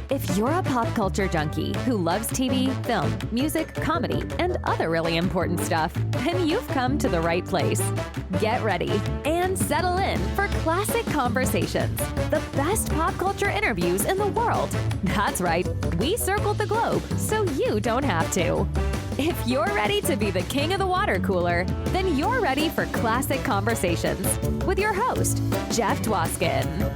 If you're a pop culture junkie who loves TV, film, music, comedy, and other really important stuff, then you've come to the right place. Get ready and settle in for Classic Conversations, the best pop culture interviews in the world. That's right, we circled the globe so you don't have to. If you're ready to be the king of the water cooler, then you're ready for Classic Conversations with your host, Jeff Dwoskin.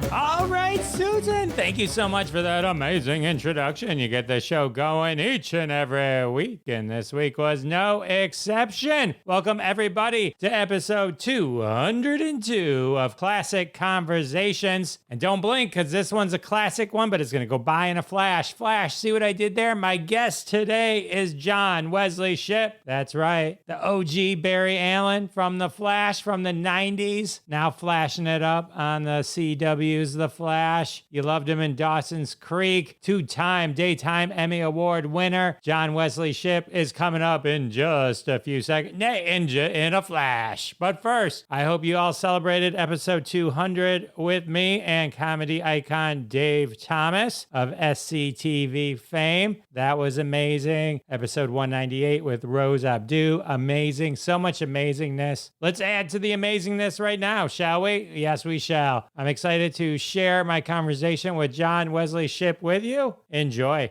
All right, Susan, thank you so much for that amazing introduction. You get the show going each and every week, and this week was no exception. Welcome, everybody, to episode 202 of Classic Conversations. And don't blink, because this one's a classic one, but it's going to go by in a flash. Flash, see what I did there? My guest today is John Wesley Shipp. That's right, the OG Barry Allen from The Flash from the 90s, now flashing it up on the CW. The Flash. You loved him in Dawson's Creek. Two-time daytime Emmy-award winner. John Wesley Shipp is coming up in just a few seconds. Ninja in a flash. But first, I hope you all celebrated episode 200 with me and comedy icon Dave Thomas of SCTV fame. That was amazing. Episode 198 with Rose Abdu. Amazing. So much amazingness. Let's add to the amazingness right now, shall we? Yes, we shall. I'm excited to share my conversation with John Wesley Shipp with you. Enjoy.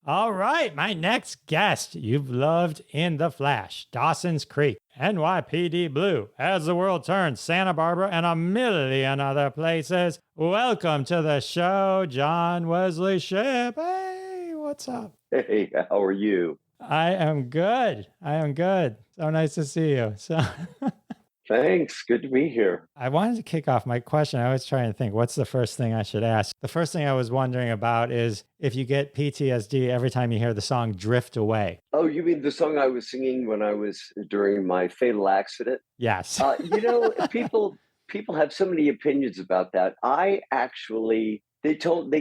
All right, my next guest you've loved in The Flash, Dawson's Creek, NYPD Blue, As the World Turns, Santa Barbara, and a million other places. Welcome to the show, John Wesley Shipp. Hey, what's up? Hey, how are you? I am good. So nice to see you. Thanks. Good to be here. I wanted to kick off my question. I was trying to think, what's the first thing I should ask? The first thing I was wondering about is if you get PTSD every time you hear the song Drift Away. Oh, you mean the song I was singing when I was during my fatal accident? Yes. People have so many opinions about that. They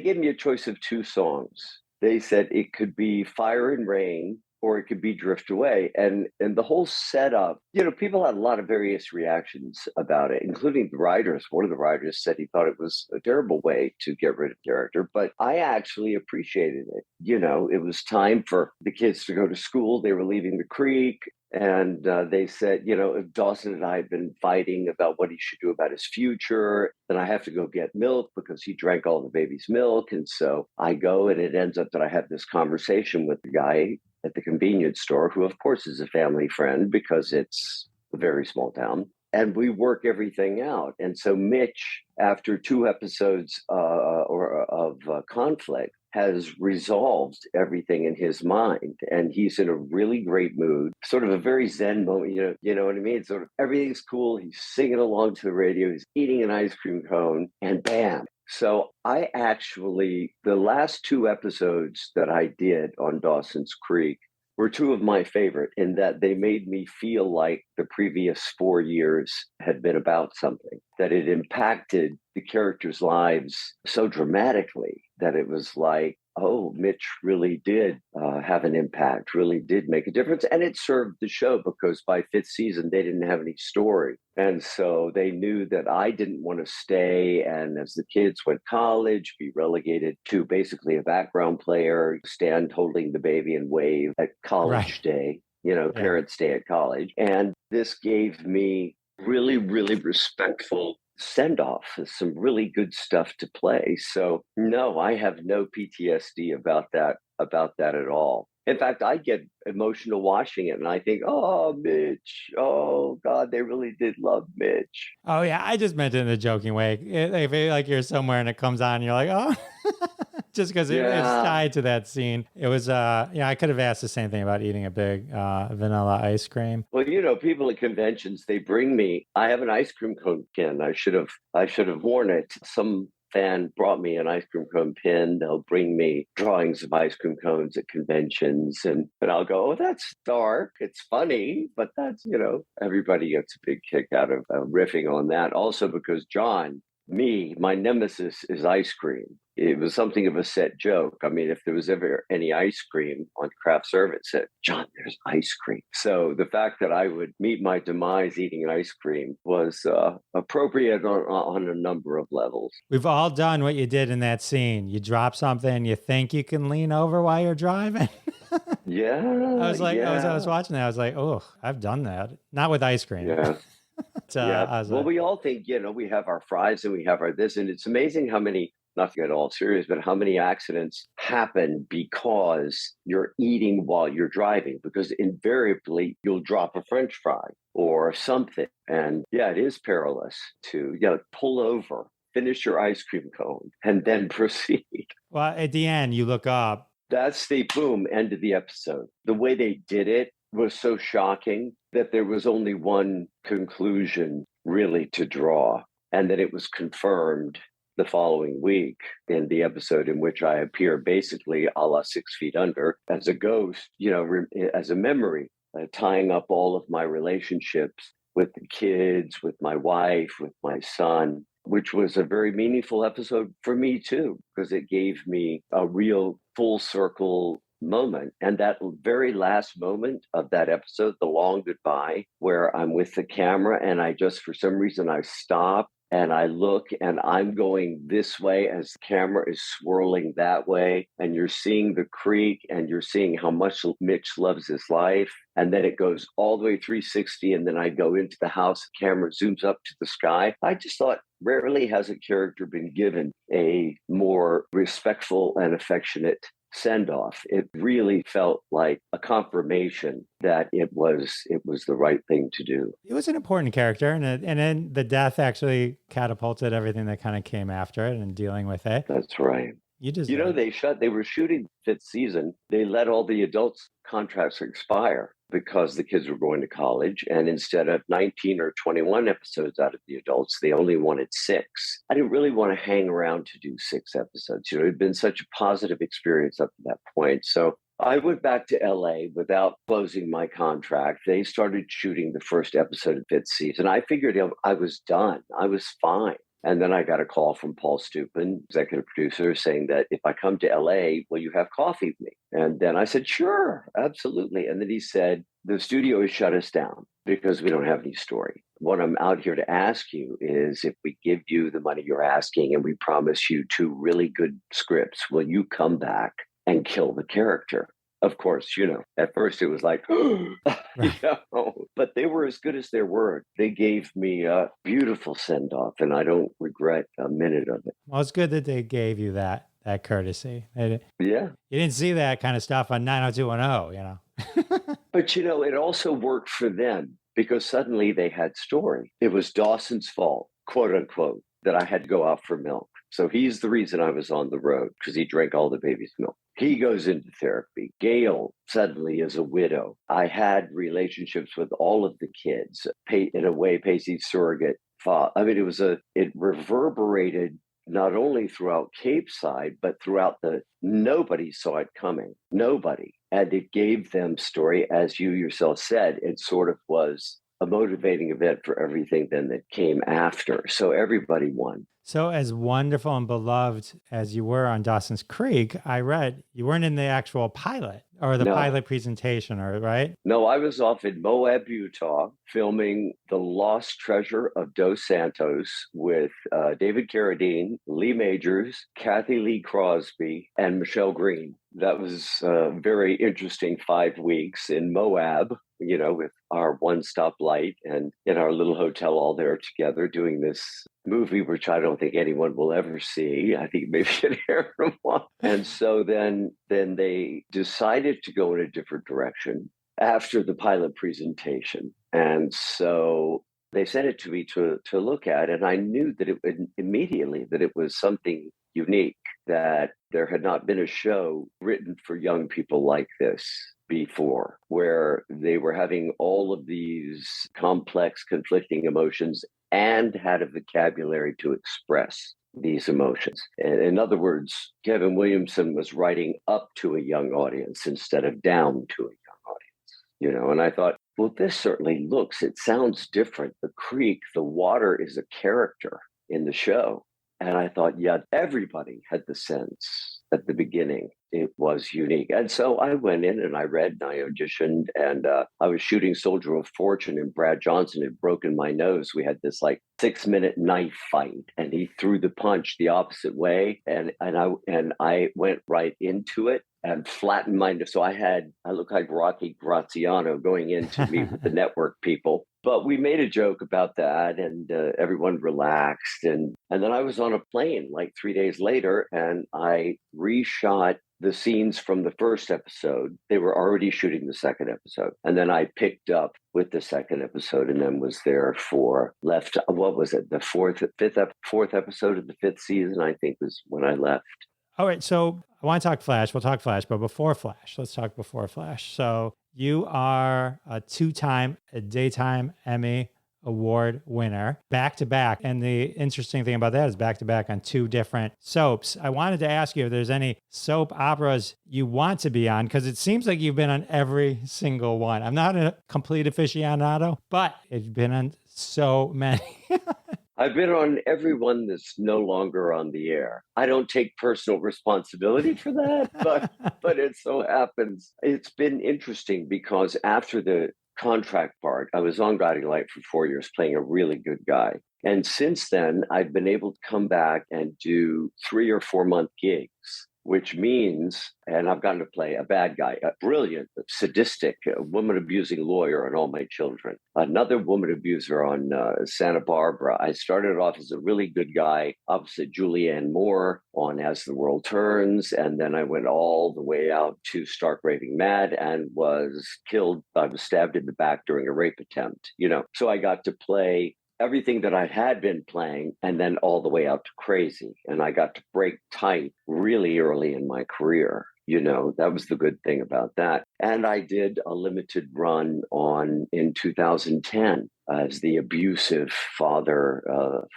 gave me a choice of two songs. They said it could be Fire and Rain, or it could be Drift Away. And the whole setup, people had a lot of various reactions about it, including the writers. One of the writers said he thought it was a terrible way to get rid of character, but I actually appreciated it. It was time for the kids to go to school. They were leaving the creek. And they said, if Dawson and I had been fighting about what he should do about his future, then I have to go get milk because he drank all the baby's milk. And so I go, and it ends up that I have this conversation with the guy at the convenience store, who, of course, is a family friend because it's a very small town. And we work everything out. And so Mitch, after two episodes of conflict, has resolved everything in his mind. And he's in a really great mood, sort of a very zen moment, you know what I mean? Sort of everything's cool. He's singing along to the radio. He's eating an ice cream cone, and bam. So the last two episodes that I did on Dawson's Creek were two of my favorite, in that they made me feel like the previous 4 years had been about something, that it impacted the characters' lives so dramatically that it was like, oh, Mitch really did have an impact, really did make a difference. And it served the show because by fifth season, they didn't have any story. And so they knew that I didn't want to stay. And as the kids went to college, be relegated to basically a background player, stand holding the baby and wave at college day, parents' day at college. And this gave me really, really respectful send-off, some really good stuff to play. So no, I have no PTSD about that at all. In fact, I get emotional watching it, and I think, oh, Mitch, oh God, they really did love Mitch. Oh yeah, I just meant it in a joking way. I feel like you're somewhere and it comes on and you're like, oh, just because it's tied to that scene. It was, I could have asked the same thing about eating a big vanilla ice cream. Well, people at conventions, they bring me, I have an ice cream cone pin. I should have worn it. Some fan brought me an ice cream cone pin. They'll bring me drawings of ice cream cones at conventions, and I'll go, oh, that's dark. It's funny, but that's, everybody gets a big kick out of riffing on that. Also because John my nemesis is ice cream. It was something of a set joke. I mean, if there was ever any ice cream on craft service, it said, John, there's ice cream. So the fact that I would meet my demise eating ice cream was appropriate on a number of levels. We've all done what you did in that scene. You drop something, you think you can lean over while you're driving. Yeah. I was like, yeah. I was watching that. I was like, oh, I've done that. Not with ice cream. Yeah. I was Well, like, we all think, we have our fries and we have our this. And it's amazing how many, not to get all serious, but how many accidents happen because you're eating while you're driving, because invariably you'll drop a French fry or something. And it is perilous to pull over, finish your ice cream cone, and then proceed. well, at the end, you look up. That's the boom, end of the episode. The way they did it was so shocking that there was only one conclusion really to draw, and that it was confirmed the following week in the episode in which I appear basically a la 6 Feet Under as a ghost, as a memory, tying up all of my relationships with the kids, with my wife, with my son, which was a very meaningful episode for me too, because it gave me a real full circle moment. And that very last moment of that episode, the long goodbye, where I'm with the camera and I just, for some reason, I stop and I look and I'm going this way as the camera is swirling that way. And you're seeing the creek and you're seeing how much Mitch loves his life. And then it goes all the way 360. And then I go into the house, the camera zooms up to the sky. I just thought, rarely has a character been given a more respectful and affectionate send-off. It really felt like a confirmation that it was the right thing to do. It was an important character, and then the death actually catapulted everything that kind of came after it and dealing with it. That's right. They were shooting the 5th season. They let all the adults' contracts expire because the kids were going to college. And instead of 19 or 21 episodes out of the adults, they only wanted 6. I didn't really want to hang around to do 6 episodes. It had been such a positive experience up to that point. So I went back to LA without closing my contract. They started shooting the first episode of 5th season. I figured I was done. I was fine. And then I got a call from Paul Stupin, executive producer, saying that if I come to LA, will you have coffee with me? And then I said, sure, absolutely. And then he said, the studio has shut us down because we don't have any story. What I'm out here to ask you is, if we give you the money you're asking and we promise you 2 really good scripts, will you come back and kill the character? Of course, at first it was like, but they were as good as their word. They gave me a beautiful send-off, and I don't regret a minute of it. Well, it's good that they gave you that courtesy. Yeah. You didn't see that kind of stuff on 90210, But, it also worked for them because suddenly they had story. It was Dawson's fault, quote unquote, that I had to go out for milk. So he's the reason I was on the road, because he drank all the baby's milk. He goes into therapy. Gail suddenly is a widow. I had relationships with all of the kids. In a way, Pacey's surrogate father. I mean, it reverberated not only throughout Cape Side, but throughout nobody saw it coming. Nobody. And it gave them story, as you yourself said. It sort of was a motivating event for everything then that came after. So everybody won. So as wonderful and beloved as you were on Dawson's Creek, I read you weren't in the actual pilot or the pilot presentation, right? No, I was off in Moab, Utah, filming The Lost Treasure of Dos Santos with David Carradine, Lee Majors, Kathy Lee Crosby, and Michelle Green. That was a very interesting 5 weeks in Moab, with our one-stop light and in our little hotel all there together doing this movie, which I don't think anyone will ever see. I think maybe an Aaron one. And so then they decided to go in a different direction after the pilot presentation. And so they sent it to me to look at, and I knew that immediately that it was something unique, that there had not been a show written for young people like this before, where they were having all of these complex, conflicting emotions and had a vocabulary to express these emotions. And in other words, Kevin Williamson was writing up to a young audience instead of down to a young audience, and I thought, well, this certainly it sounds different. The creek, the water is a character. in the show. And I thought, yeah, everybody had the sense at the beginning it was unique. And so I went in and I read and I auditioned, and I was shooting Soldier of Fortune, and Brad Johnson had broken my nose. We had this like 6-minute knife fight, and he threw the punch the opposite way, and I went right into it and flattened my nose. So I looked like Rocky Graziano going in to meet with the network people. But we made a joke about that, and everyone relaxed. And then I was on a plane like 3 days later, and I reshot the scenes from the first episode. They were already shooting the second episode. And then I picked up with the second episode and then was there for what was it? The fourth episode of the fifth season, I think, was when I left. All right. So I want to talk Flash. We'll talk Flash, but before Flash, let's talk before Flash. So you are a 2-time daytime Emmy Award winner, back to back. And the interesting thing about that is back to back on 2 different soaps. I wanted to ask you if there's any soap operas you want to be on, because it seems like you've been on every single one. I'm not a complete aficionado, but you've been on so many. I've been on every one that's no longer on the air. I don't take personal responsibility for that, but it so happens. It's been interesting because after the contract part, I was on Guiding Light for 4 years playing a really good guy. And since then, I've been able to come back and do 3 or 4 month gigs, which means, and I've gotten to play a bad guy, a brilliant, sadistic, woman-abusing lawyer on All My Children, another woman abuser on Santa Barbara. I started off as a really good guy opposite Julianne Moore on As the World Turns, and then I went all the way out to Stark Raving Mad and was killed. I was stabbed in the back during a rape attempt, So I got to play everything that I had been playing, and then all the way out to Crazy. And I got to break tight really early in my career. That was the good thing about that. And I did a limited run in 2010 as the abusive father,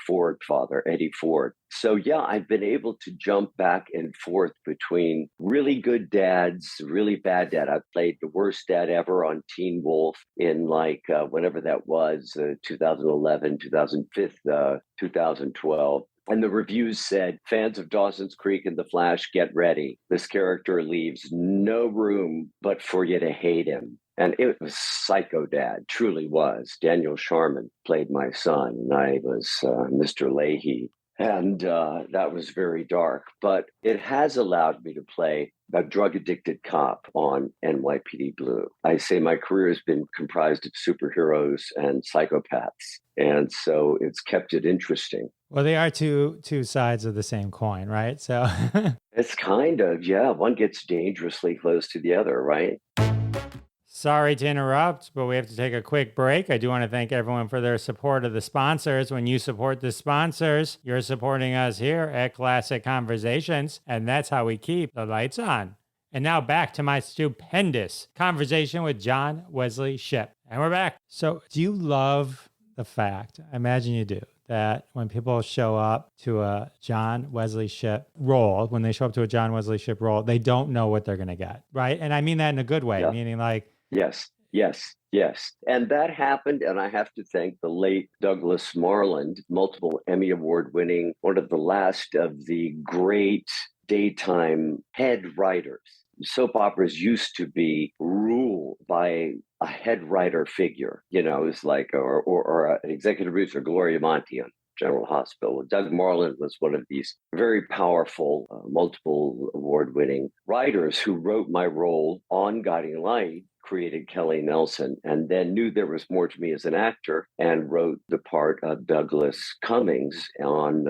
Ford father, Eddie Ford. So yeah, I've been able to jump back and forth between really good dads, really bad dad. I played the worst dad ever on Teen Wolf in whenever that was, 2011, 2005, 2012. And the reviews said, fans of Dawson's Creek and The Flash, get ready. This character leaves no room but for you to hate him. And it was Psycho Dad, truly was. Daniel Sharman played my son, and I was Mr. Leahy. And that was very dark. But it has allowed me to play a drug-addicted cop on NYPD Blue. I say my career has been comprised of superheroes and psychopaths. And so it's kept it interesting. Well, they are two sides of the same coin, right? So it's kind of, yeah, one gets dangerously close to the other, right? Sorry to interrupt, but we have to take a quick break. I do want to thank everyone for their support of the sponsors. When you support the sponsors, you're supporting us here at Classic Conversations, and that's how we keep the lights on. And now back to my stupendous conversation with John Wesley Shipp. And we're back. So do you love the fact, I imagine you do, that when people show up to a John Wesley Shipp role, they don't know what they're going to get, right? And I mean that in a good way, yeah. Meaning like... Yes. And that happened, and I have to thank the late Douglas Marland, multiple Emmy Award-winning, one of the last of the great daytime head writers. Soap operas used to be ruled by a head writer figure, it's like, or an executive producer, Gloria Monty on General Hospital. Doug Marland was one of these very powerful, multiple award-winning writers who wrote my role on Guiding Light, created Kelly Nelson, and then knew there was more to me as an actor and wrote the part of Douglas Cummings on,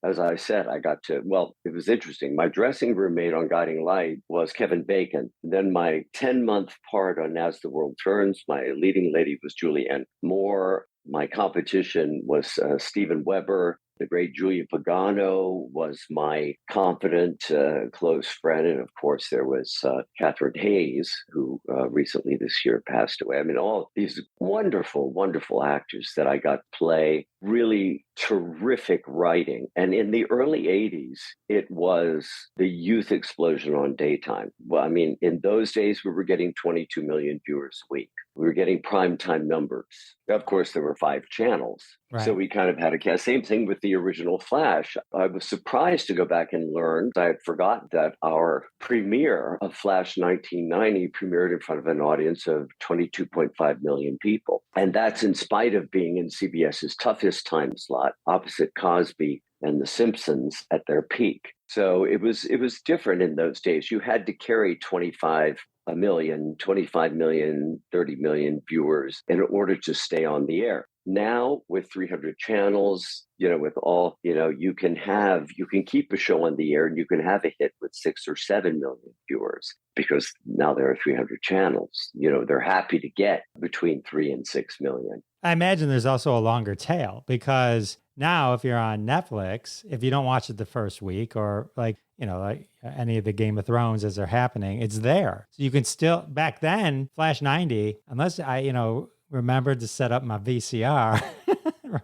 as I said, it was interesting. My dressing roommate on Guiding Light was Kevin Bacon. Then my 10-month part on As the World Turns, my leading lady was Julianne Moore. My competition was Steven Weber. The great Julia Pagano was my confident, close friend. And of course, there was Catherine Hayes, who recently this year passed away. I mean, all these wonderful, wonderful actors that I got to play really terrific writing. And in the early 80s, it was the youth explosion on daytime. Well, I mean, in those days, we were getting 22 million viewers a week. We were getting primetime numbers. Of course, there were 5 channels. Right. So we kind of had a same thing with the original Flash. I was surprised to go back and learn. I had forgotten that our premiere of Flash 1990 premiered in front of an audience of 22.5 million people. And that's in spite of being in CBS's toughest time slot, opposite Cosby and The Simpsons at their peak. So it was different in those days. You had to carry 25 million, 30 million viewers in order to stay on the air. Now with 300 channels, with all, you can keep a show on the air and you can have a hit with 6 or 7 million viewers because now there are 300 channels. They're happy to get between 3 and 6 million. I imagine there's also a longer tail because now if you're on Netflix, if you don't watch it the first week or like any of the Game of Thrones as they're happening, it's there. So you can still, back then, Flash 90, unless I, remembered to set up my VCR,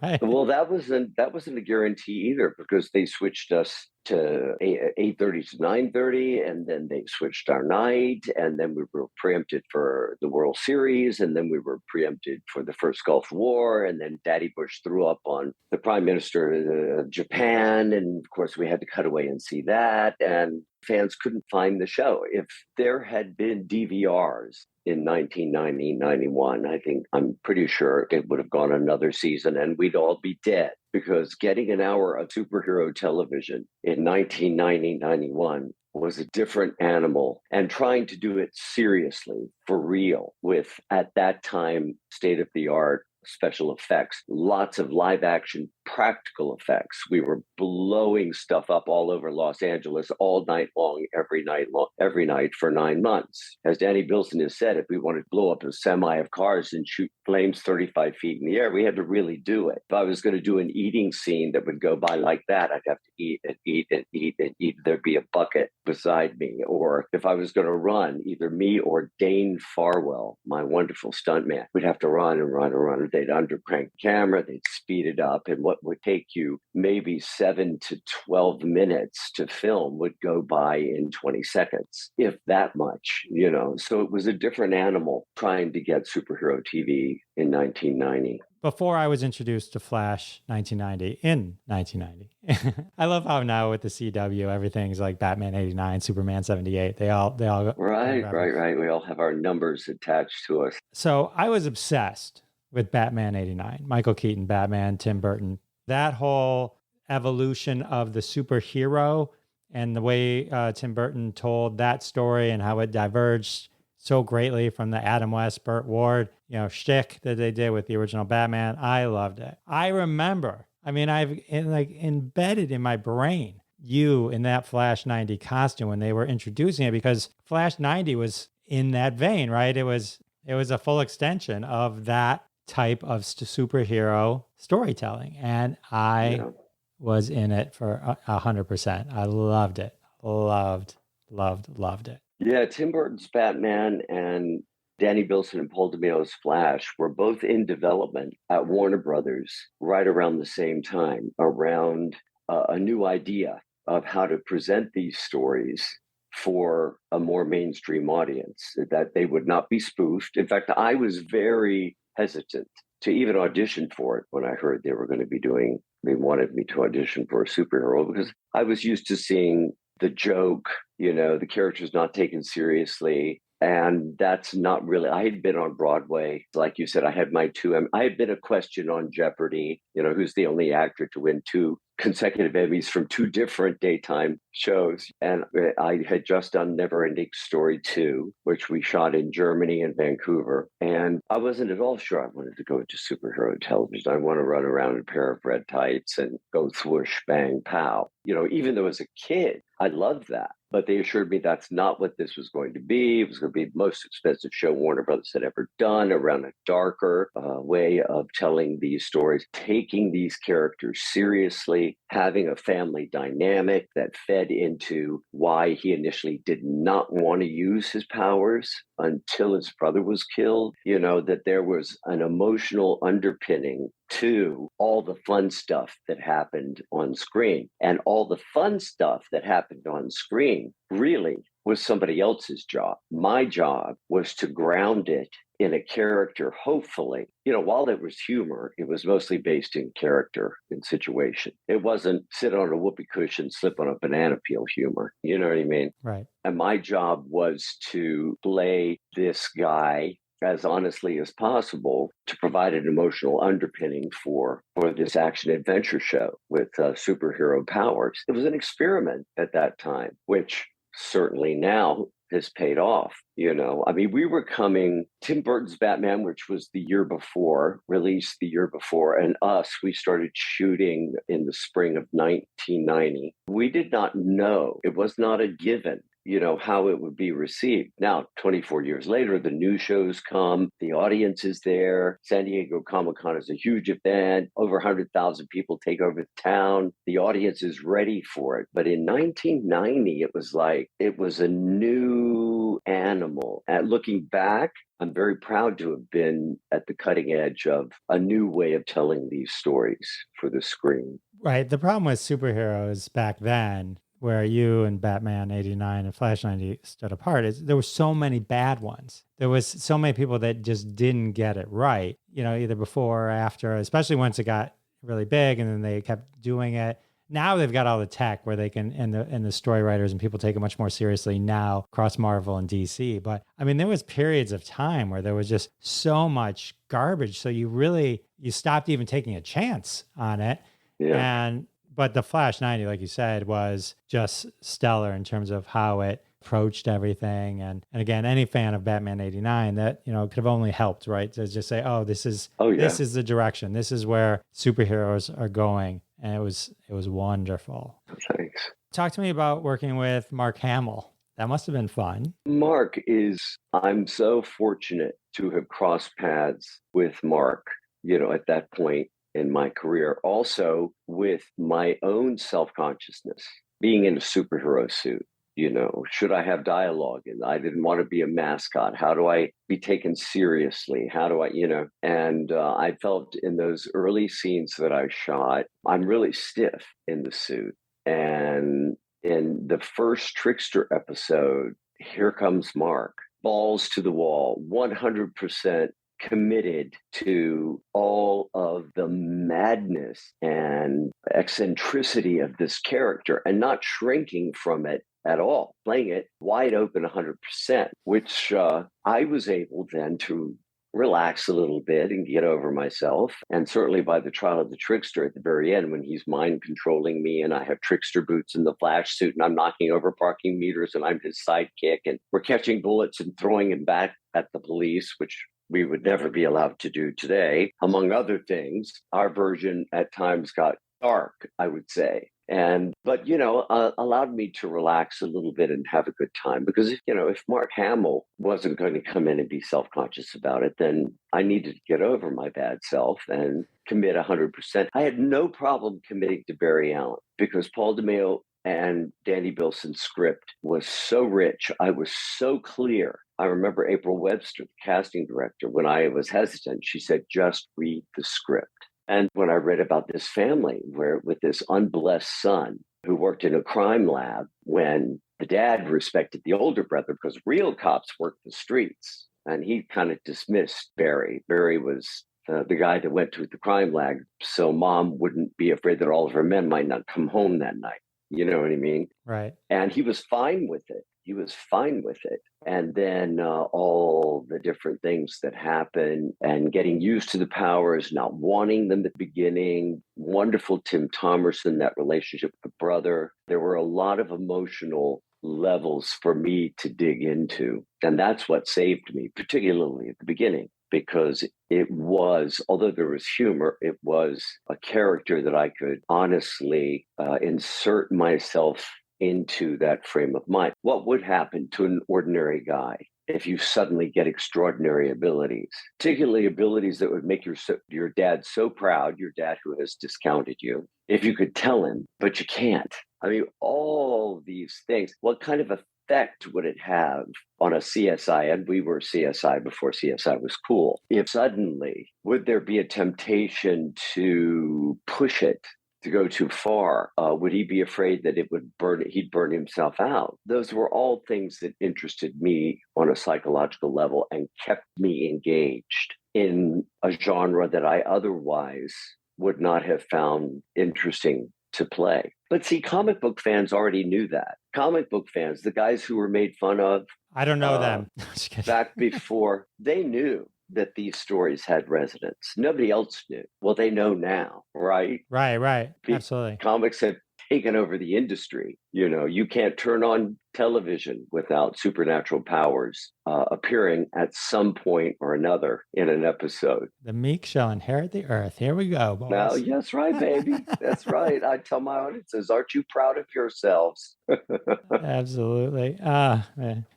right? Well, that wasn't a guarantee either because they switched us to 8:30 to 9:30, and then they switched our night, and then we were preempted for the World Series, and then we were preempted for the first Gulf War, and then Daddy Bush threw up on the Prime Minister of Japan, and of course we had to cut away and see that, and fans couldn't find the show. If there had been DVRs in 1990, 91, I'm pretty sure it would have gone another season and we'd all be dead because getting an hour of superhero television in 1990, 91 was a different animal, and trying to do it seriously for real with, at that time, state-of-the-art special effects, lots of live action practical effects. We were blowing stuff up all over Los Angeles all night long, every night for 9 months. As Danny Bilson has said, if we wanted to blow up a semi of cars and shoot flames 35 feet in the air, we had to really do it. If I was going to do an eating scene that would go by like that, I'd have to eat and eat and eat and eat. There'd be a bucket beside me. Or if I was going to run, either me or Dane Farwell, my wonderful stuntman, would have to run and run and run. They'd undercrank the camera, they'd speed it up, and what would take you maybe 7 to 12 minutes to film would go by in 20 seconds, if that much, So it was a different animal trying to get superhero TV in 1990. Before I was introduced to Flash 1990, in 1990. I love how now with the CW, everything's like Batman 89, Superman 78. They all Right. We all have our numbers attached to us. So I was obsessed with Batman 89, Michael Keaton, Batman, Tim Burton, that whole evolution of the superhero and the way Tim Burton told that story and how it diverged so greatly from the Adam West, Burt Ward, shtick that they did with the original Batman. I loved it. I remember, I've embedded in my brain you in that Flash 90 costume when they were introducing it, because Flash 90 was in that vein, right? It was a full extension of that type of superhero storytelling. And I was in it for 100%. I loved it. Loved it. Yeah, Tim Burton's Batman and Danny Bilson and Paul DeMeo's Flash were both in development at Warner Brothers right around the same time, around a new idea of how to present these stories for a more mainstream audience, that they would not be spoofed. In fact, I was very hesitant to even audition for it when I heard they wanted me to audition for a superhero, because I was used to seeing the joke, the character's not taken seriously. And that's not really, I had been on Broadway. Like you said, I had I had been a question on Jeopardy, who's the only actor to win 2 consecutive Emmys from 2 different daytime shows. And I had just done Neverending Story 2, which we shot in Germany and Vancouver. And I wasn't at all sure I wanted to go into superhero television. I want to run around in a pair of red tights and go swoosh, bang, pow. Even though as a kid, I loved that. But they assured me that's not what this was going to be. It was going to be the most expensive show Warner Brothers had ever done, around a darker way of telling these stories, taking these characters seriously, having a family dynamic that fed into why he initially did not want to use his powers until his brother was killed. That there was an emotional underpinning to all the fun stuff that happened on screen. And all the fun stuff that happened on screen really was somebody else's job. My job was to ground it in a character, hopefully. While there was humor, it was mostly based in character and situation. It wasn't sit on a whoopee cushion, slip on a banana peel humor. You know what I mean? Right. And my job was to play this guy as honestly as possible to provide an emotional underpinning for this action adventure show with superhero powers. It was an experiment at that time, which certainly now has paid off. We were coming, Tim Burton's Batman, which was the year before, released the year before, and we started shooting in the spring of 1990. We did not know, it was not a given, how it would be received. Now, 24 years later, the new shows come, the audience is there. San Diego Comic-Con is a huge event. Over 100,000 people take over the town. The audience is ready for it. But in 1990, it was a new animal. And looking back, I'm very proud to have been at the cutting edge of a new way of telling these stories for the screen. Right. The problem with superheroes back then, where you and Batman 89 and Flash 90 stood apart, is there were so many bad ones. There was so many people that just didn't get it right, either before or after, especially once it got really big and then they kept doing it. Now they've got all the tech where they can, and the story writers and people take it much more seriously now across Marvel and DC. But there was periods of time where there was just so much garbage. So you stopped even taking a chance on it. Yeah. But the Flash 90, like you said, was just stellar in terms of how it approached everything. And again, any fan of Batman 89, that, could have only helped, right? To just say, this is the direction. This is where superheroes are going. And it was wonderful. Thanks. Talk to me about working with Mark Hamill. That must have been fun. I'm so fortunate to have crossed paths with Mark, at that point in my career. Also with my own self-consciousness, being in a superhero suit. Should I have dialogue? And I didn't want to be a mascot. How do I be taken seriously? How do I, and I felt in those early scenes that I shot, I'm really stiff in the suit. And in the first Trickster episode, here comes Mark, balls to the wall, 100% committed to all of the madness and eccentricity of this character and not shrinking from it at all, playing it wide open 100%, which I was able then to relax a little bit and get over myself. And certainly by the trial of the Trickster at the very end, when he's mind controlling me and I have Trickster boots in the Flash suit and I'm knocking over parking meters and I'm his sidekick and we're catching bullets and throwing him back at the police, which we would never be allowed to do today. Among other things, our version at times got dark, I would say. But allowed me to relax a little bit and have a good time, because if Mark Hamill wasn't going to come in and be self-conscious about it, then I needed to get over my bad self and commit 100%. I had no problem committing to Barry Allen because Paul DeMeo and Danny Bilson's script was so rich. I was so clear. I remember April Webster, the casting director, when I was hesitant, she said, just read the script. And when I read about this family with this unblessed son who worked in a crime lab, when the dad respected the older brother because real cops worked the streets, and he kind of dismissed Barry. Barry was the guy that went to the crime lab so mom wouldn't be afraid that all of her men might not come home that night. You know what I mean? Right. And he was fine with it. And then all the different things that happen and getting used to the powers, not wanting them at the beginning. Wonderful Tim Thomerson, that relationship with the brother. There were a lot of emotional levels for me to dig into. And that's what saved me, particularly at the beginning, because it was, although there was humor, it was a character that I could honestly insert myself into that frame of mind. What would happen to an ordinary guy if you suddenly get extraordinary abilities, particularly abilities that would make your dad so proud, your dad who has discounted you, if you could tell him, but you can't? I mean, all these things, what kind of effect would it have on a CSI? And we were CSI before CSI was cool. If suddenly, would there be a temptation to push it, to go too far? Would he be afraid that he'd burn himself out? Those were all things that interested me on a psychological level and kept me engaged in a genre that I otherwise would not have found interesting to play. But see, comic book fans already knew that. Comic book fans, the guys who were made fun of. I don't know them. Back before, they knew that these stories had resonance. Nobody else knew. Well, they know now, right? Right. Absolutely. Comics have taken over the industry. You know, you can't turn on television without supernatural powers appearing at some point or another in an episode. The meek shall inherit the earth. Here we go, boys. Now, yes, right, baby. That's right. I tell my audiences, aren't you proud of yourselves? Absolutely.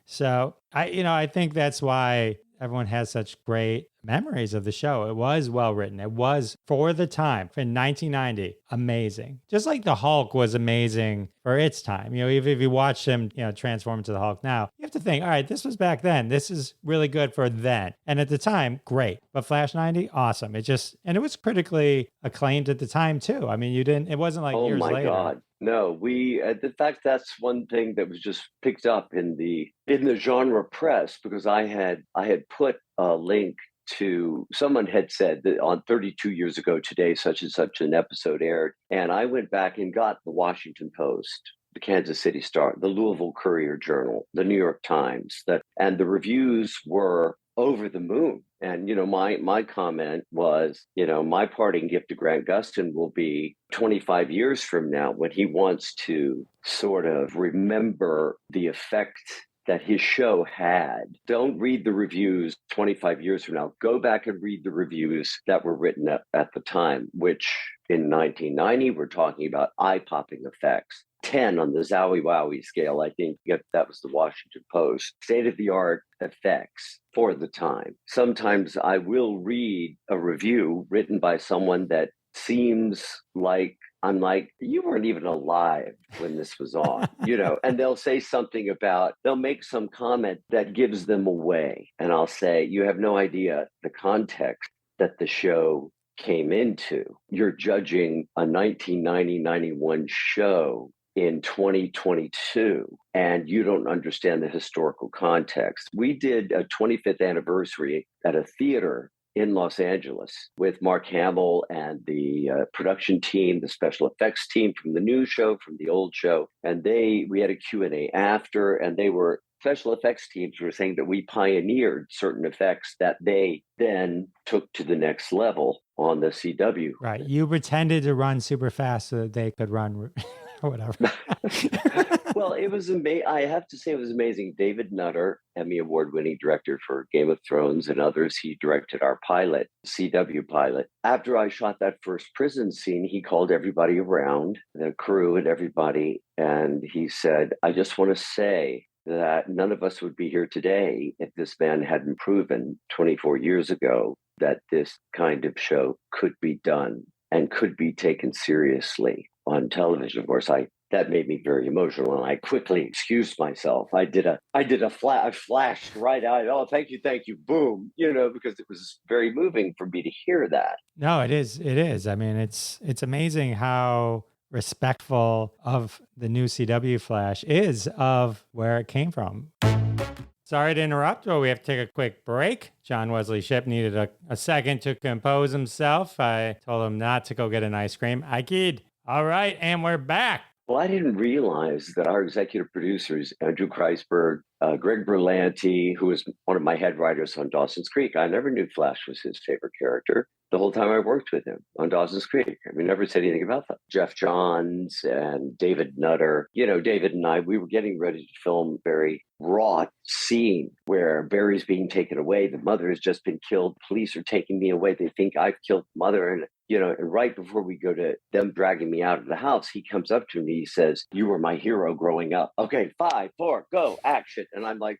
So I think that's why everyone has such great memories of the show. It was well written. It was, for the time, in 1990, amazing. Just like the Hulk was amazing for its time. If you watch him, transform into the Hulk now, you have to think, all right, this was back then. This is really good for then. And at the time, great. But Flash 90, awesome. And it was critically acclaimed at the time too. I mean, it wasn't like years later. Oh my God. No, in fact, that's one thing that was just picked up in the genre press, because I had put a link to, someone had said that on 32 years ago today, such and such an episode aired. And I went back and got the Washington Post, the Kansas City Star, the Louisville Courier Journal, the New York Times, and the reviews were over the moon. And, my comment was, my parting gift to Grant Gustin will be 25 years from now, when he wants to sort of remember the effect that his show had. Don't read the reviews 25 years from now. Go back and read the reviews that were written at the time, which in 1990, we're talking about eye-popping effects. 10 on the Zowie Wowie scale, I think that was the Washington Post. State-of-the-art effects for the time. Sometimes I will read a review written by someone that seems like, I'm like, you weren't even alive when this was on, and they'll say something they'll make some comment that gives them away. And I'll say, you have no idea the context that the show came into. You're judging a 1990-91 show in 2022, and you don't understand the historical context. We did a 25th anniversary at a theater in Los Angeles with Mark Hamill and the production team, the special effects team from the new show, from the old show. And we had a Q&A after, and special effects teams were saying that we pioneered certain effects that they then took to the next level on the CW. Right. You pretended to run super fast so that they could run or whatever. Well, it was amazing. I have to say it was amazing. David Nutter, Emmy-award-winning director for Game of Thrones and others, he directed our pilot, CW pilot. After I shot that first prison scene, he called everybody around, the crew and everybody, and he said, I just want to say that none of us would be here today if this man hadn't proven 24 years ago that this kind of show could be done and could be taken seriously on television. Of course, that made me very emotional, and I quickly excused myself. I flashed right out. Oh, thank you, boom, because it was very moving for me to hear that. No, it is. I mean, it's amazing how respectful of the new CW Flash is of where it came from. Sorry to interrupt, but we have to take a quick break. John Wesley Shipp needed a second to compose himself. I told him not to go get an ice cream. I kid. All right, and we're back. Well, I didn't realize that our executive producers, Andrew Kreisberg, Greg Berlanti, who was one of my head writers on Dawson's Creek, I never knew Flash was his favorite character the whole time I worked with him on Dawson's Creek. I mean, never said anything about that. Jeff Johns and David Nutter. David and I, we were getting ready to film a very wrought scene where Barry's being taken away. The mother has just been killed. Police are taking me away. They think I've killed the mother. And, and right before we go to them dragging me out of the house, he comes up to me. He says, "You were my hero growing up." Okay, 5, 4, go, action. And I'm like,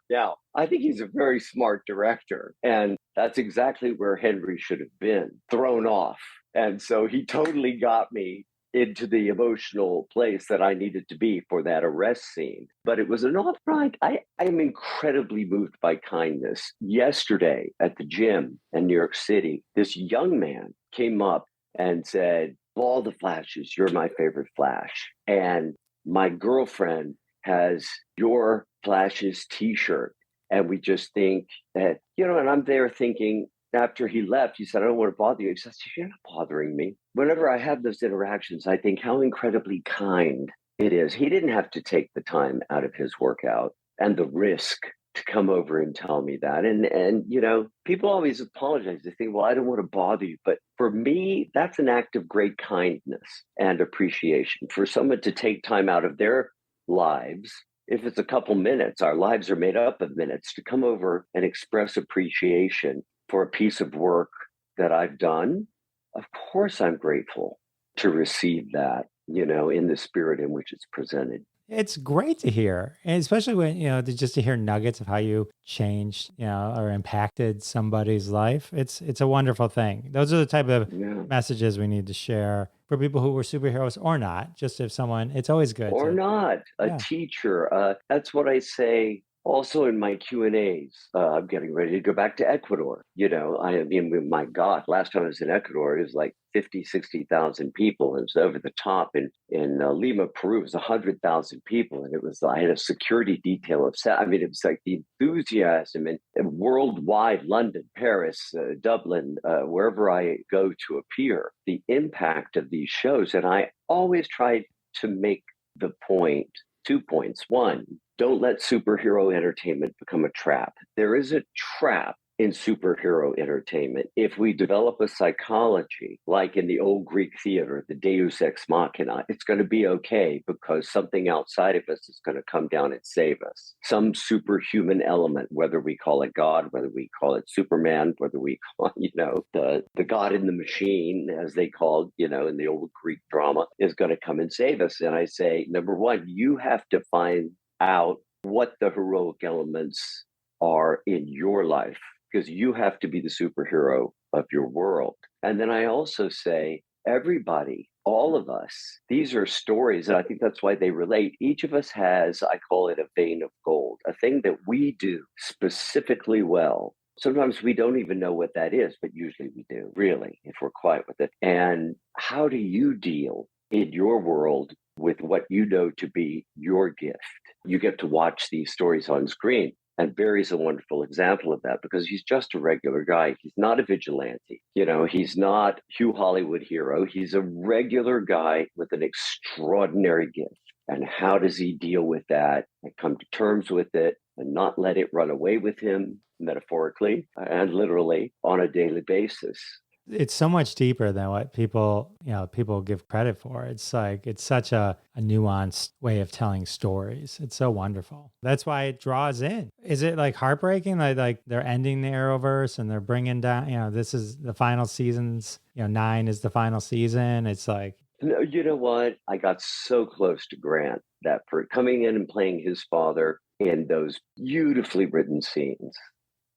Now, I think he's a very smart director. And that's exactly where Henry should have been, thrown off. And so he totally got me into the emotional place that I needed to be for that arrest scene. But it was an off-right. I am incredibly moved by kindness. Yesterday at the gym in New York City, this young man came up and said, "Of all the Flashes, you're my favorite Flash. And my girlfriend has your Flash's t-shirt. And we just think that, and I'm there thinking, after he left, he said, "I don't want to bother you." He says, "You're not bothering me." Whenever I have those interactions, I think how incredibly kind it is. He didn't have to take the time out of his workout and the risk to come over and tell me that. And people always apologize. They think, "Well, I don't want to bother you." But for me, that's an act of great kindness and appreciation for someone to take time out of their lives. If it's a couple minutes, our lives are made up of minutes, to come over and express appreciation for a piece of work that I've done. Of course, I'm grateful to receive that, in the spirit in which it's presented. It's great to hear, and especially when, just to hear nuggets of how you changed, or impacted somebody's life. It's a wonderful thing. Those are the type of messages we need to share for people who were superheroes or not. Just if someone, it's always good. Or not, a teacher. That's what I say. Also in my Q&As, I'm getting ready to go back to Ecuador. My God, last time I was in Ecuador, it was like 50, 60,000 people. It was over the top. In Lima, Peru, it was 100,000 people. And I had a security detail of, it was like the enthusiasm and worldwide, London, Paris, Dublin, wherever I go to appear, the impact of these shows. And I always try to make the point, 2 points. One, don't let superhero entertainment become a trap. There is a trap in superhero entertainment. If we develop a psychology, like in the old Greek theater, the Deus ex machina, it's going to be okay because something outside of us is going to come down and save us. Some superhuman element, whether we call it God, whether we call it Superman, whether we call it, the God in the machine, as they called, in the old Greek drama, is going to come and save us. And I say, number one, you have to find out what the heroic elements are in your life, because you have to be the superhero of your world. And then I also say, everybody, all of us, these are stories, and I think that's why they relate. Each of us has, I call it a vein of gold, a thing that we do specifically well. Sometimes we don't even know what that is, but usually we do, really, if we're quiet with it. And how do you deal in your world with what you know to be your gift? You get to watch these stories on screen. And Barry's a wonderful example of that because he's just a regular guy. He's not a vigilante. He's not Hugh Hollywood hero. He's a regular guy with an extraordinary gift. And how does he deal with that and come to terms with it and not let it run away with him, metaphorically and literally, on a daily basis? It's so much deeper than what people give credit for. It's like, it's such a nuanced way of telling stories. It's so wonderful. That's why it draws in. Is it like heartbreaking? Like they're ending the Arrowverse and they're bringing down, this is the final seasons, 9 is the final season. It's like, no, you know what? I got so close to Grant that for coming in and playing his father in those beautifully written scenes.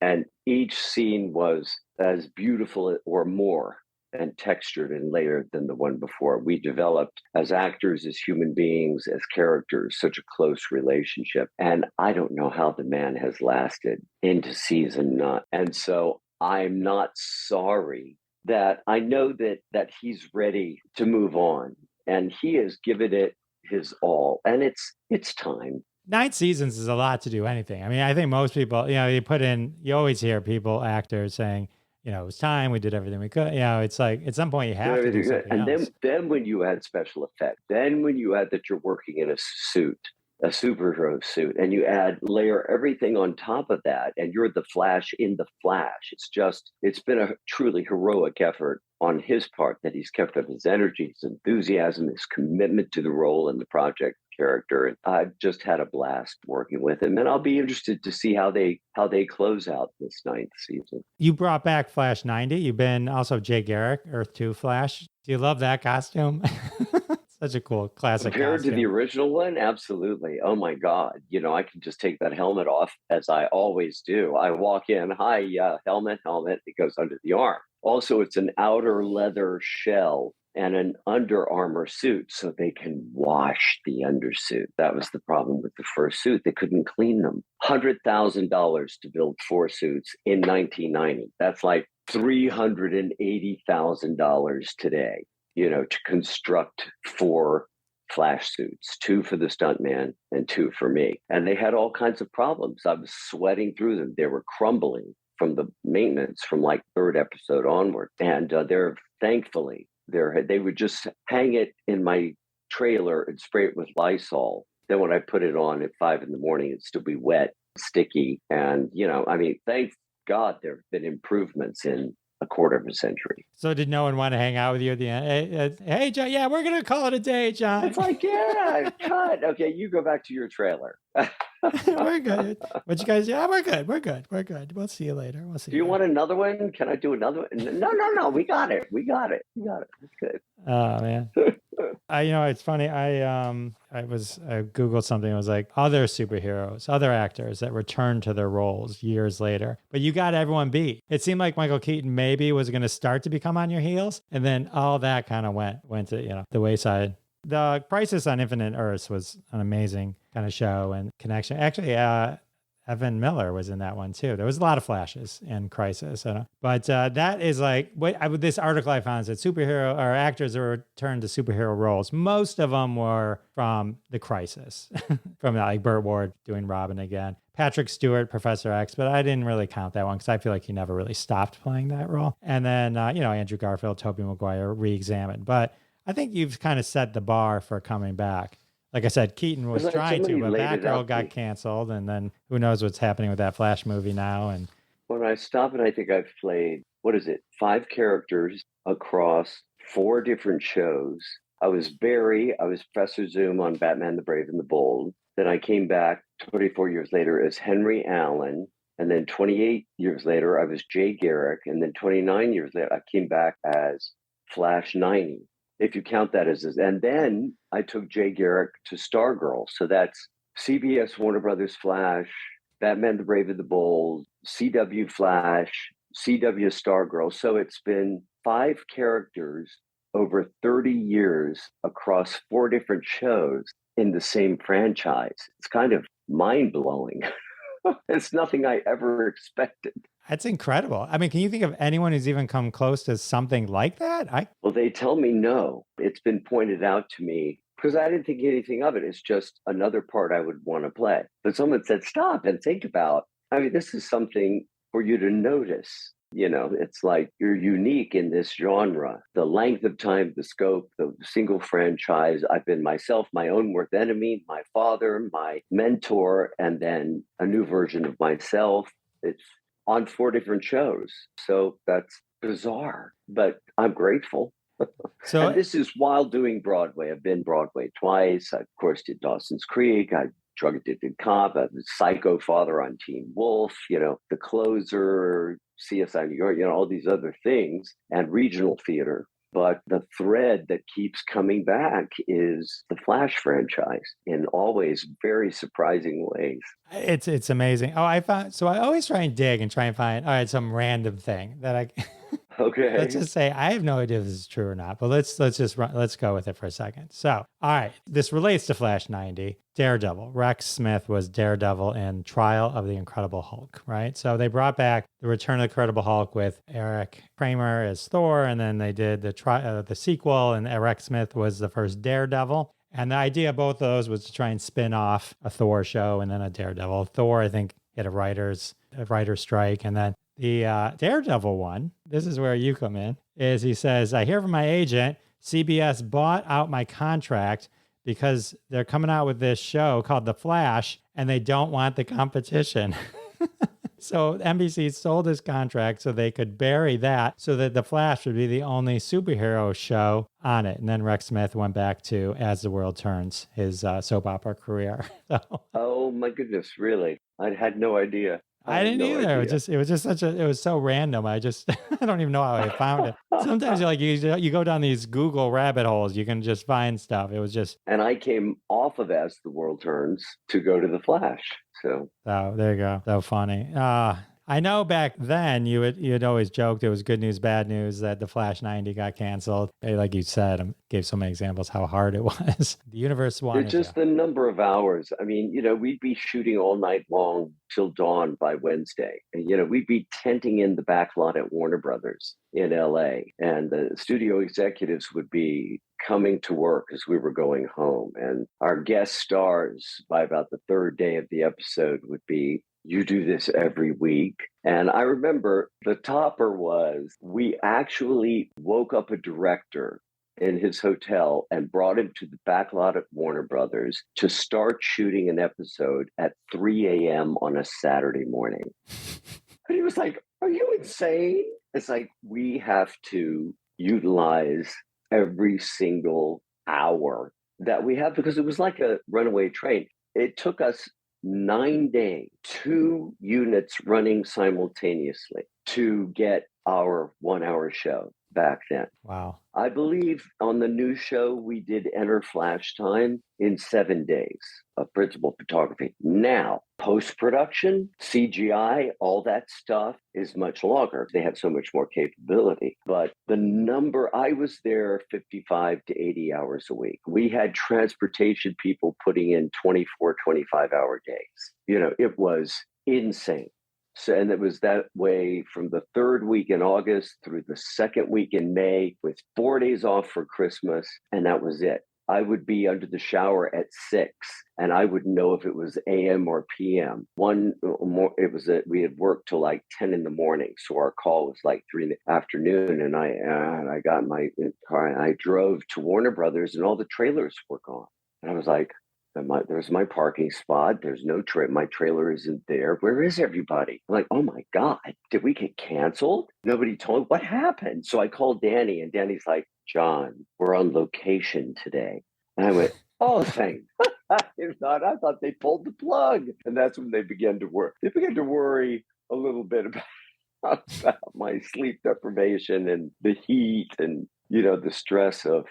And each scene was as beautiful or more and textured and layered than the one before. We developed as actors, as human beings, as characters, such a close relationship. And I don't know how the man has lasted into season 9. And so I'm not sorry that I know that he's ready to move on. And he has given it his all. And it's time. 9 seasons is a lot to do anything. I mean, I think most people, you always hear people, actors saying, it was time, we did everything we could. It's like at some point you have to do something else. And then when you add special effect, then when you add that you're working in a suit, a superhero suit, and you layer everything on top of that, and you're the Flash in the Flash. It's been a truly heroic effort on his part that he's kept up his energy, his enthusiasm, his commitment to the role and the project character. And I've just had a blast working with him. And I'll be interested to see how they close out this 9th season. You brought back Flash 90. You've been also Jay Garrick, Earth 2 Flash. Do you love that costume? Such a cool classic Compared costume. to the original one, absolutely. Oh my God. I can just take that helmet off as I always do. I walk in, hi, helmet. It goes under the arm. Also, it's an outer leather shell and an Under Armour suit so they can wash the undersuit. That was the problem with the first suit. They couldn't clean them. $100,000 to build 4 suits in 1990. That's like $380,000 today, to construct 4 Flash suits, 2 for the stuntman and 2 for me. And they had all kinds of problems. I was sweating through them. They were crumbling from the maintenance from like 3rd episode onward. And they would just hang it in my trailer and spray it with Lysol. Then when I put it on at 5 a.m, it'd still be wet, sticky. And, thank God there have been improvements in a quarter of a century. So did no one want to hang out with you at the end? Hey, John, yeah, we're going to call it a day, John. It's like, yeah, cut. Okay, you go back to your trailer. We're good. What you guys? Yeah, we're good. We'll see you later. Do you want another one? Can I do another one? No. We got it. It's good. Oh man. It's funny. I Googled something. It was like other superheroes, other actors that returned to their roles years later. But you got everyone beat. It seemed like Michael Keaton maybe was going to start to become on your heels, and then all that kind of went to the wayside. The Crisis on Infinite Earths was an amazing kind of show and connection. Actually, Evan Miller was in that one too. There was a lot of Flashes in Crisis, but that is like this article I found said superhero or actors that returned to superhero roles. Most of them were from the Crisis, from like Burt Ward doing Robin again, Patrick Stewart, Professor X, but I didn't really count that one because I feel like he never really stopped playing that role. And then Andrew Garfield, Tobey Maguire, re-examined, but I think you've kind of set the bar for coming back. Like I said, Keaton was trying to, but Batgirl got canceled, and then who knows what's happening with that Flash movie now. And when I stop, and I think I've played, 5 characters across 4 different shows. I was Barry, I was Professor Zoom on Batman the Brave and the Bold. Then I came back 24 years later as Henry Allen. And then 28 years later, I was Jay Garrick. And then 29 years later, I came back as Flash 90. If you count that and then I took Jay Garrick to Stargirl. So that's CBS Warner Brothers Flash, Batman the Brave and the Bold, CW Flash, CW Stargirl. So it's been 5 characters over 30 years across 4 different shows in the same franchise. It's kind of mind-blowing. It's nothing I ever expected. That's incredible. I mean, can you think of anyone who's even come close to something like that? Well, they tell me no. It's been pointed out to me because I didn't think anything of it. It's just another part I would want to play. But someone said, stop and think about, this is something for you to notice. It's like you're unique in this genre. The length of time, the scope, the single franchise. I've been myself, my own worst enemy, my father, my mentor, and then a new version of myself. It's on 4 different shows. So that's bizarre, but I'm grateful. So and this is while doing Broadway. I've been Broadway twice. I, of course, did Dawson's Creek. I drug addicted cop. I was Psycho Father on Teen Wolf, The Closer, CSI New York, all these other things, and regional theater. But the thread that keeps coming back is the Flash franchise in always very surprising ways. It's amazing. I always try and dig and try and find some random thing that I Okay. Let's just say I have no idea if this is true or not, but let's go with it for a second. So, all right, this relates to Flash 90. Daredevil. Rex Smith was Daredevil in Trial of the Incredible Hulk, right? So they brought back the Return of the Incredible Hulk with Eric Kramer as Thor, and then they did the sequel, and Rex Smith was the first Daredevil. And the idea of both of those was to try and spin off a Thor show and then a Daredevil. Thor, I think, had a writer's strike, and then the Daredevil one, this is where you come in, is he says, I hear from my agent, CBS bought out my contract because they're coming out with this show called The Flash and they don't want the competition. So NBC sold his contract so they could bury that so that The Flash would be the only superhero show on it. And then Rex Smith went back to As the World Turns, his soap opera career. So Oh my goodness, really? I had no idea. I I had didn't no either. idea. It was just it was so random. I just, I don't even know how I found it. Sometimes you go down these Google rabbit holes, you can just find stuff. It was just, And I came off of As the World Turns to go to The Flash. So oh, there you go. So funny. I know back then you'd always joked it was good news, bad news that the Flash 90 got canceled. Like you said, gave so many examples how hard it was. The universe wanted it's just to. the number of hours. I mean, we'd be shooting all night long till dawn by Wednesday. And, we'd be tenting in the back lot at Warner Brothers in LA. And the studio executives would be coming to work as we were going home. And our guest stars by about the third day of the episode would be, you do this every week. And I remember the topper was we actually woke up a director in his hotel and brought him to the back lot at Warner Brothers to start shooting an episode at 3 a.m. on a Saturday morning. And he was like, are you insane? It's like, we have to utilize every single hour that we have because it was like a runaway train. It took us 9 days, 2 units running simultaneously to get our 1 hour show back then. Wow. I believe on the new show, we did enter flash time in 7 days of principal photography. Now, post-production, CGI, all that stuff is much longer. They have so much more capability. But the number, I was there 55 to 80 hours a week. We had transportation people putting in 24, 25-hour days. It was insane. So, and it was that way from the third week in August through the second week in May with 4 days off for Christmas. And that was it. I would be under the shower at 6 and I wouldn't know if it was AM or PM. We had worked till like 10 in the morning. So our call was like 3 in the afternoon. And I got in my car and I drove to Warner Brothers and all the trailers were gone. And I was like, there's my parking spot. There's no my trailer isn't there. Where is everybody? I'm like, oh my God, did we get canceled? Nobody told me what happened. So I called Danny and Danny's like, John, we're on location today. And I went, oh, thank I thought they pulled the plug. And that's when they began to worry. They began to worry a little bit about my sleep deprivation and the heat and the stress of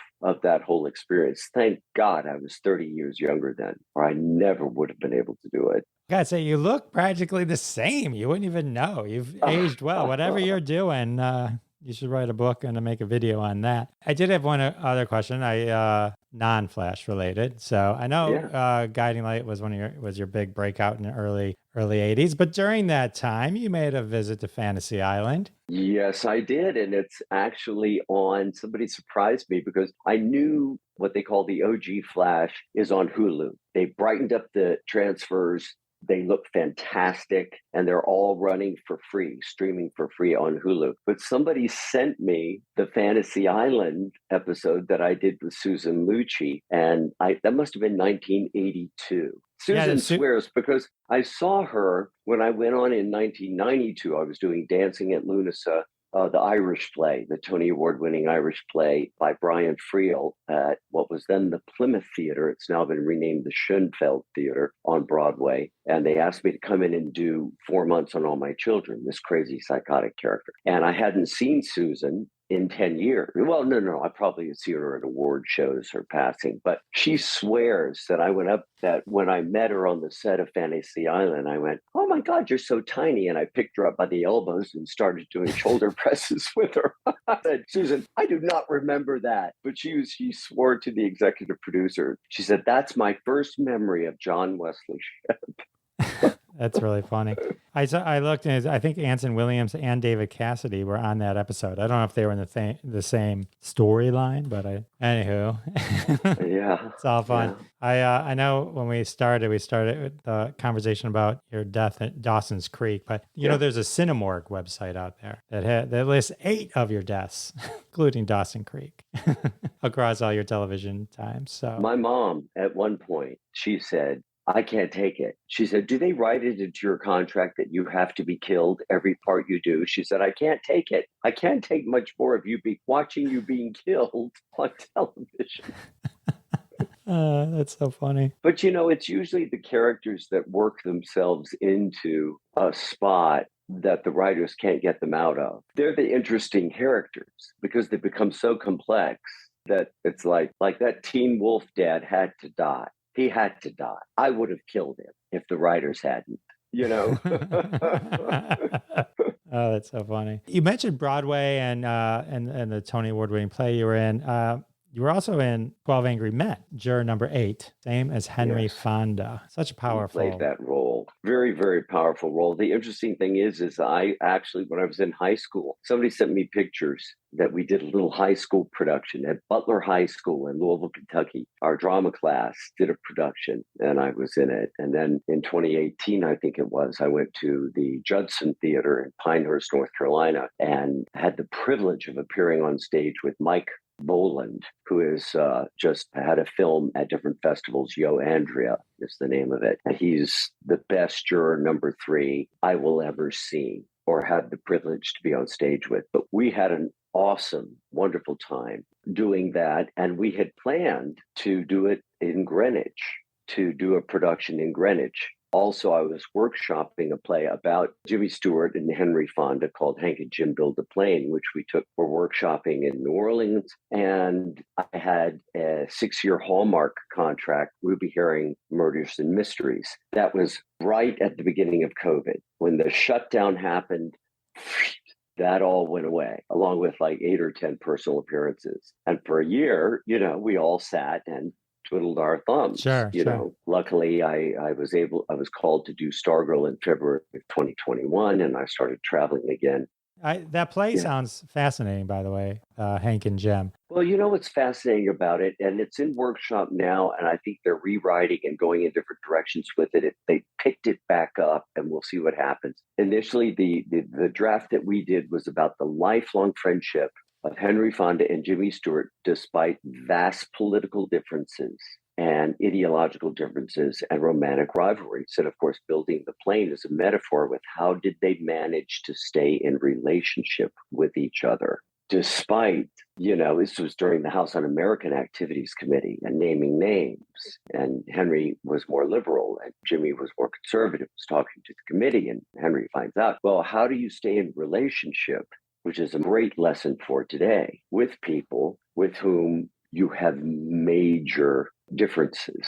that whole experience. Thank God I was 30 years younger then, or I never would have been able to do it. I gotta say, you look practically the same. You wouldn't even know. You've aged well. Whatever you're doing, you should write a book and make a video on that. I did have one other question. Non-Flash related. So I know Guiding Light was was your big breakout in the early 80s, but during that time you made a visit to Fantasy Island. Yes, I did. And it's actually somebody surprised me because I knew what they call the OG Flash is on Hulu. They brightened up the transfers. They look fantastic and they're all running for free, streaming for free on Hulu. But somebody sent me the Fantasy Island episode that I did with Susan Lucci. And that must have been 1982. Susan swears because I saw her when I went on in 1992. I was doing Dancing at Lunasa, the Irish play, the Tony Award-winning Irish play by Brian Friel at what was then the Plymouth Theater. It's now been renamed the Schoenfeld Theater on Broadway. And they asked me to come in and do 4 months on All My Children, this crazy psychotic character. And I hadn't seen Susan in 10 years. Well, no, I probably had seen her at award shows or passing, but she swears that I went up that when I met her on the set of Fantasy Island, I went, oh my God, you're so tiny. And I picked her up by the elbows and started doing shoulder presses with her. I said, Susan, I do not remember that. But she swore to the executive producer. She said, that's my first memory of John Wesley Shipp. That's really funny. I looked and I think Anson Williams and David Cassidy were on that episode. I don't know if they were in the same storyline, but anywho. Yeah. It's all fun. Yeah. I know when we started with the conversation about your death at Dawson's Creek, but you know, there's a Cinemorgue website out there that lists 8 of your deaths, including Dawson Creek, across all your television times. So my mom at one point, she said, I can't take it. She said, do they write it into your contract that you have to be killed every part you do? She said, I can't take it. I can't take much more of watching you being killed on television. That's so funny. But it's usually the characters that work themselves into a spot that the writers can't get them out of. They're the interesting characters because they become so complex that it's like that Teen Wolf dad had to die. He had to die. I would have killed him if the writers hadn't, Oh, that's so funny. You mentioned Broadway and the Tony Award-winning play you were in. You were also in 12 Angry Men, juror number 8, same as Henry Fonda. Such a powerful. He played that role. Very, very powerful role. The interesting thing is I actually, when I was in high school, somebody sent me pictures that we did a little high school production at Butler High School in Louisville, Kentucky. Our drama class did a production and I was in it. And then in 2018, I think it was, I went to the Judson Theater in Pinehurst, North Carolina, and had the privilege of appearing on stage with Mike Boland, who has just had a film at different festivals. Yo Andrea is the name of it. And he's the best juror number 3 I will ever see or had the privilege to be on stage with. But we had an awesome, wonderful time doing that. And we had planned to do it in Greenwich, to do a production in Greenwich. Also, I was workshopping a play about Jimmy Stewart and Henry Fonda called Hank and Jim Build a Plane, which we took for workshopping in New Orleans. And I had a 6-year Hallmark contract, Ruby Herring Murders and Mysteries. That was right at the beginning of COVID. When the shutdown happened, that all went away, along with like 8 or 10 personal appearances. And for a year, we all sat and twiddled our thumbs. Sure. Luckily I was called to do Stargirl in February of 2021 and I started traveling again. That play sounds fascinating, by the way, Hank and Jim. Well, what's fascinating about it, and it's in workshop now, and I think they're rewriting and going in different directions with it. They picked it back up, and we'll see what happens. Initially, the draft that we did was about the lifelong friendship of Henry Fonda and Jimmy Stewart, despite vast political differences and ideological differences and romantic rivalries. And of course, building the plane is a metaphor with how did they manage to stay in relationship with each other, despite, this was during the House Un-American Activities Committee and naming names. And Henry was more liberal and Jimmy was more conservative, was talking to the committee. And Henry finds out, well, how do you stay in relationship, which is a great lesson for today, with people with whom you have major differences.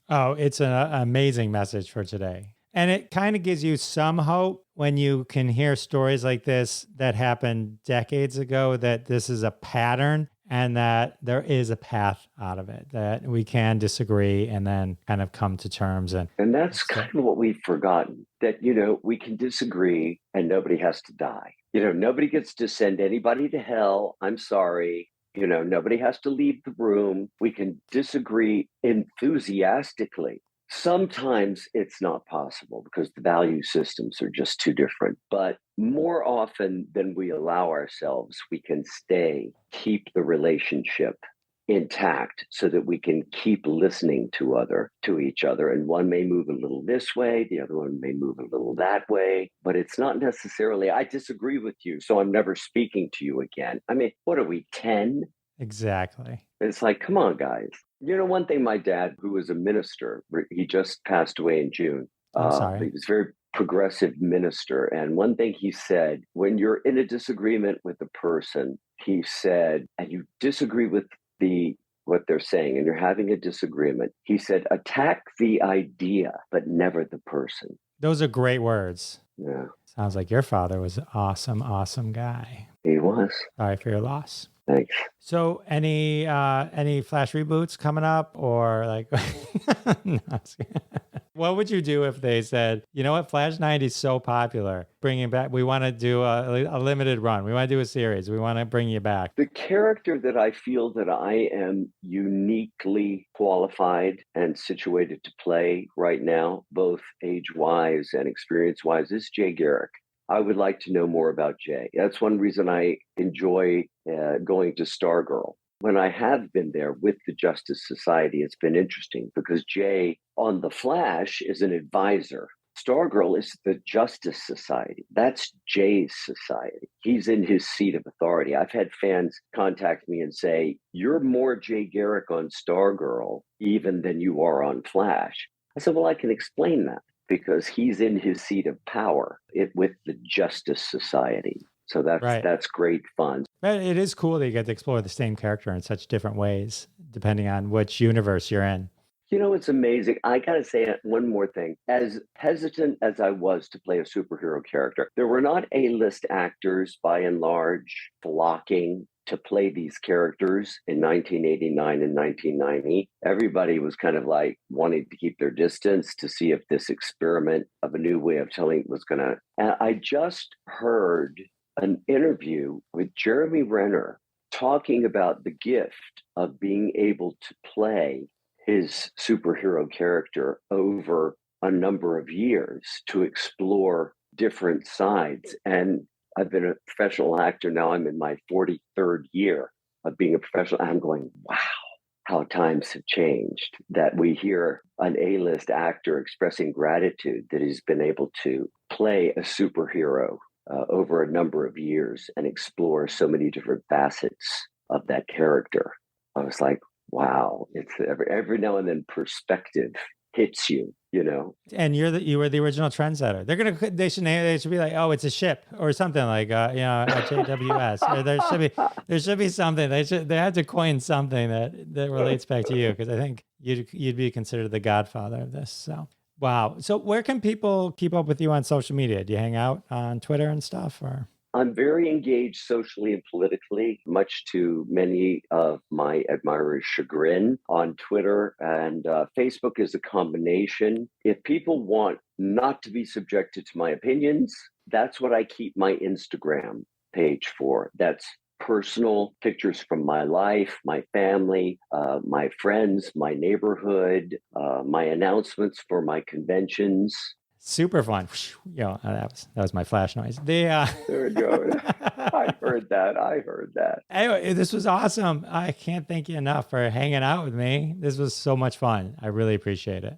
Oh, it's an amazing message for today. And it kind of gives you some hope when you can hear stories like this that happened decades ago, that this is a pattern and that there is a path out of it, that we can disagree and then kind of come to terms. And that's kind of what we've forgotten, that, we can disagree and nobody has to die. Nobody gets to send anybody to hell. I'm sorry. Nobody has to leave the room. We can disagree enthusiastically. Sometimes it's not possible because the value systems are just too different. But more often than we allow ourselves, we can keep the relationship intact so that we can keep listening to each other. And one may move a little this way, the other one may move a little that way, but it's not necessarily, I disagree with you, so I'm never speaking to you again. I mean, what are we, 10? Exactly. It's like, come on, guys. One thing, my dad, who was a minister, he just passed away in June. I'm sorry. He was a very progressive minister. And one thing he said, when you're in a disagreement with a person, he said, and you disagree with what they're saying and you're having a disagreement, he said, attack the idea, but never the person. Those are great words. Yeah. Sounds like your father was an awesome, awesome guy. He was. Sorry for your loss. Thanks. So any Flash reboots coming up or like, no, what would you do if they said, you know what, Flash 90 is so popular, bringing back, we want to do a limited run. We want to do a series. We want to bring you back. The character that I feel that I am uniquely qualified and situated to play right now, both age-wise and experience-wise, is Jay Garrick. I would like to know more about Jay. That's one reason I enjoy going to Stargirl. when I have been there with the Justice Society, it's been interesting because Jay on The Flash is an advisor. Stargirl is the Justice Society. That's Jay's society. He's in his seat of authority. I've had fans contact me and say, you're more Jay Garrick on Stargirl even than you are on Flash. I said, well, I can explain that because he's in his seat of power with the Justice Society. So that's great fun. But it is cool that you get to explore the same character in such different ways, depending on which universe you're in. You know, it's amazing. I got to say one more thing. As hesitant as I was to play a superhero character, there were not A-list actors, by and large, flocking to play these characters in 1989 and 1990. Everybody was kind of like wanting to keep their distance to see if this experiment of a new way of telling was going to... And I just heard an interview with Jeremy Renner talking about the gift of being able to play his superhero character over a number of years to explore different sides. And I've been a professional actor now. I'm in my 43rd year of being a professional. I'm going, wow, how times have changed, that we hear an A-list actor expressing gratitude that he's been able to play a superhero over a number of years and explore so many different facets of that character. I was like, wow, it's every now and then perspective hits you, you know. And you were the original trendsetter. They should be like, oh, it's a ship or something like a JWS. Or there should be something. They had to coin something that relates back to you, because I think you'd be considered the godfather of this. So wow. So where can people keep up with you on social media? Do you hang out on Twitter and stuff, or? I'm very engaged socially and politically, much to many of my admirers' chagrin, on Twitter, and Facebook is a combination. If people want not to be subjected to my opinions, that's what I keep my Instagram page for. That's personal pictures from my life, my family, my friends, my neighborhood, my announcements for my conventions. Super fun. That was my flash noise. There it goes. I heard that. Anyway, this was awesome. I can't thank you enough for hanging out with me. This was so much fun. I really appreciate it.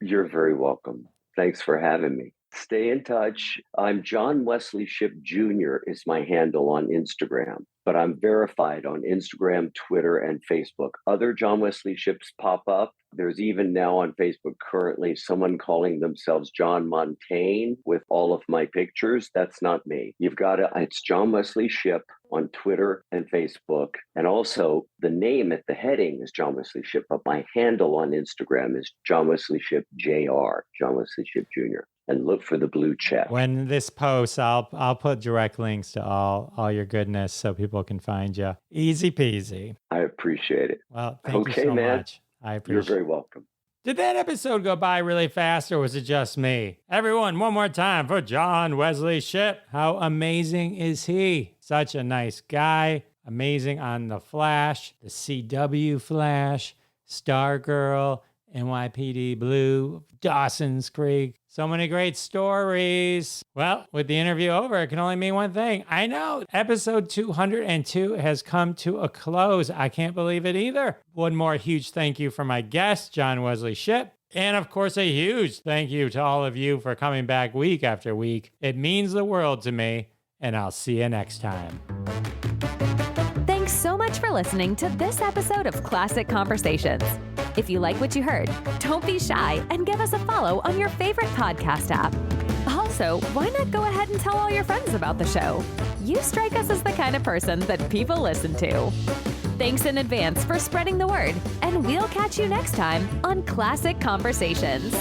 You're very welcome. Thanks for having me. Stay in touch. I'm John Wesley Shipp Jr. is my handle on Instagram, but I'm verified on Instagram, Twitter, and Facebook. Other John Wesley Shipps pop up. There's even now on Facebook currently someone calling themselves John Montaigne with all of my pictures. That's not me. It's John Wesley Shipp on Twitter and Facebook. And also the name at the heading is John Wesley Shipp, but my handle on Instagram is John Wesley Shipp Jr., John Wesley Shipp Jr. And look for the blue check. When this posts, I'll put direct links to all your goodness so people can find you. Easy peasy. I appreciate it. Well, thank you so much. I appreciate it. You're very welcome. Did that episode go by really fast, or was it just me? Everyone, one more time for John Wesley Shipp. How amazing is he? Such a nice guy. Amazing on The Flash, the CW Flash, Stargirl, NYPD Blue, Dawson's Creek. So many great stories. Well, with the interview over, it can only mean one thing. I know episode 202 has come to a close. I can't believe it either. One more huge thank you for my guest, John Wesley Shipp. And of course, a huge thank you to all of you for coming back week after week. It means the world to me, and I'll see you next time. Thanks so much for listening to this episode of Classic Conversations. If you like what you heard, don't be shy and give us a follow on your favorite podcast app. Also, why not go ahead and tell all your friends about the show? You strike us as the kind of person that people listen to. Thanks in advance for spreading the word, and we'll catch you next time on Classic Conversations.